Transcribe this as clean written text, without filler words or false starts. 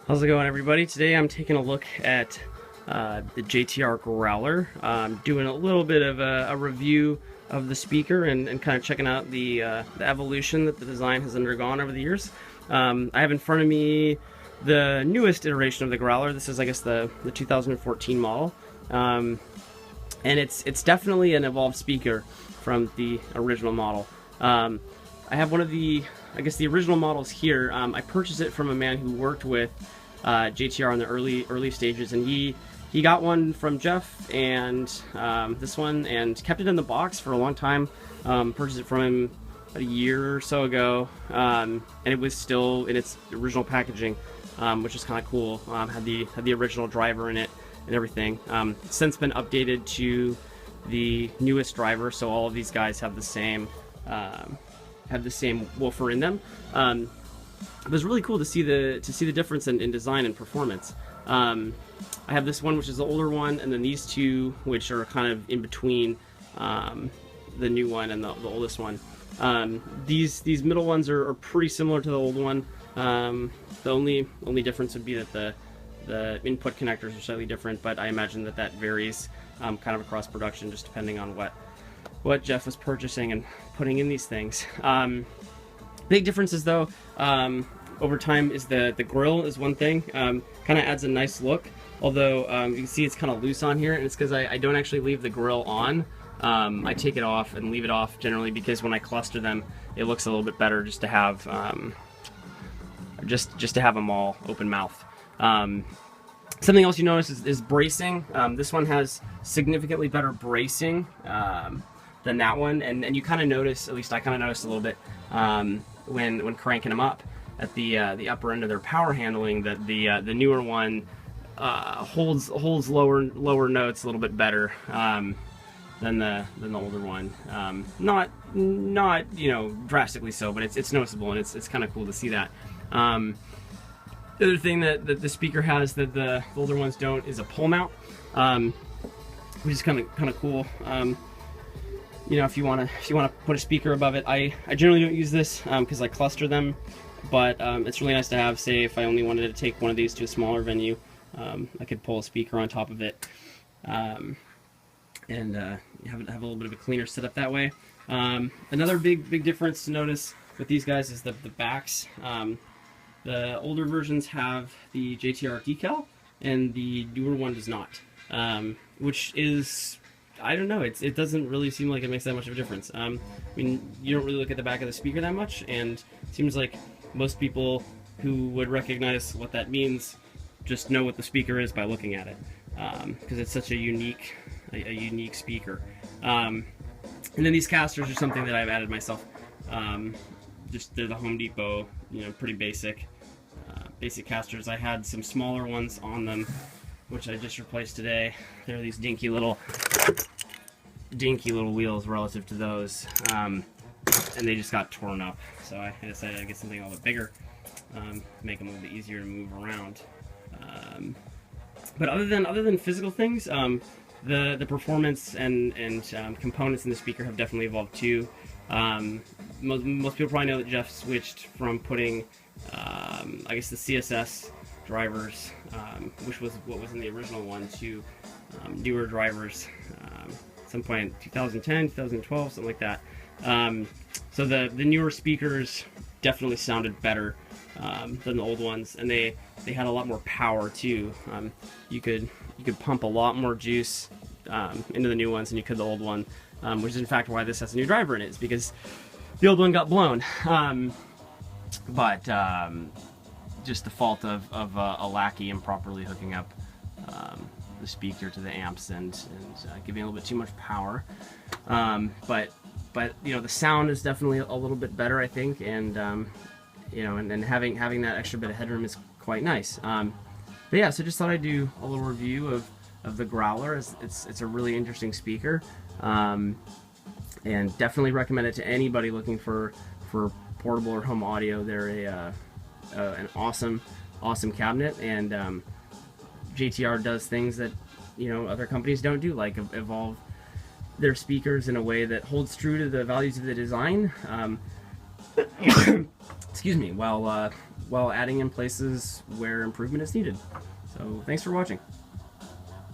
How's it going, everybody? Today I'm taking a look at the JTR Growler. Doing a little bit of a review of the speaker and kind of checking out the evolution that the design has undergone over the years. I have in front of me the newest iteration of the Growler. This is, I guess, the 2014 model. And it's definitely an evolved speaker from the original model. I have one of the, I guess, the original models here. I purchased it from a man who worked with JTR in the early stages, and he got one from Jeff and this one, and kept it in the box for a long time. Purchased it from him about a year or so ago, and it was still in its original packaging, which is kind of cool. Had the original driver in it and everything. Since been updated to the newest driver, so all of these guys have the same woofer in them. It was really cool to see the difference in design and performance. I have this one, which is the older one, and then these two, which are kind of in between the new one and the oldest one. These middle ones are pretty similar to the old one. The only difference would be that the input connectors are slightly different, but I imagine that varies kind of across production, just depending on what Jeff was purchasing and putting in these things. Big differences, though, over time is the grill is one thing. Kind of adds a nice look, although you can see it's kind of loose on here, and it's because I don't actually leave the grill on. I take it off and leave it off generally because when I cluster them, it looks a little bit better just to have just to have them all open mouth. Something else you notice is bracing. This one has significantly better bracing than that one, and you kind of notice, at least I kind of noticed a little bit when cranking them up at the upper end of their power handling, that the newer one holds lower notes a little bit better than the older one. Not drastically so, but it's noticeable, and it's kind of cool to see that. The other thing that the speaker has that the older ones don't is a pull mount, which is kind of cool. If you want to put a speaker above it, I generally don't use this because I cluster them, but it's really nice to have. Say if I only wanted to take one of these to a smaller venue, I could pull a speaker on top of it, and have a little bit of a cleaner setup that way. Another big difference to notice with these guys is the backs. The older versions have the JTR decal, and the newer one does not, which is, I don't know, it doesn't really seem like it makes that much of a difference. I mean, you don't really look at the back of the speaker that much, and it seems like most people who would recognize what that means just know what the speaker is by looking at it, because it's such a unique speaker. And then these casters are something that I've added myself. They're the Home Depot, pretty basic casters. I had some smaller ones on them, which I just replaced today. They're these dinky little wheels relative to those, and they just got torn up. So I decided to get something a little bit bigger, make them a little bit easier to move around. But other than physical things, the performance and components in the speaker have definitely evolved too. Most people probably know that Jeff switched from putting, I guess, the CSS drivers, which was what was in the original one, to newer drivers, at some point 2010, 2012, something like that. So the newer speakers definitely sounded better than the old ones, and they had a lot more power too. You could pump a lot more juice into the new ones than you could the old one, which is in fact why this has a new driver in it, is because the old one got blown. But just the fault of a lackey improperly hooking up the speaker to the amps and giving a little bit too much power. But the sound is definitely a little bit better, I think, and and having that extra bit of headroom is quite nice. But yeah, so just thought I'd do a little review of the Growler. It's a really interesting speaker, and definitely recommend it to anybody looking for portable or home audio. They're an awesome cabinet, and JTR does things that other companies don't do, like evolve their speakers in a way that holds true to the values of the design. Excuse me, while while adding in places where improvement is needed. So thanks for watching.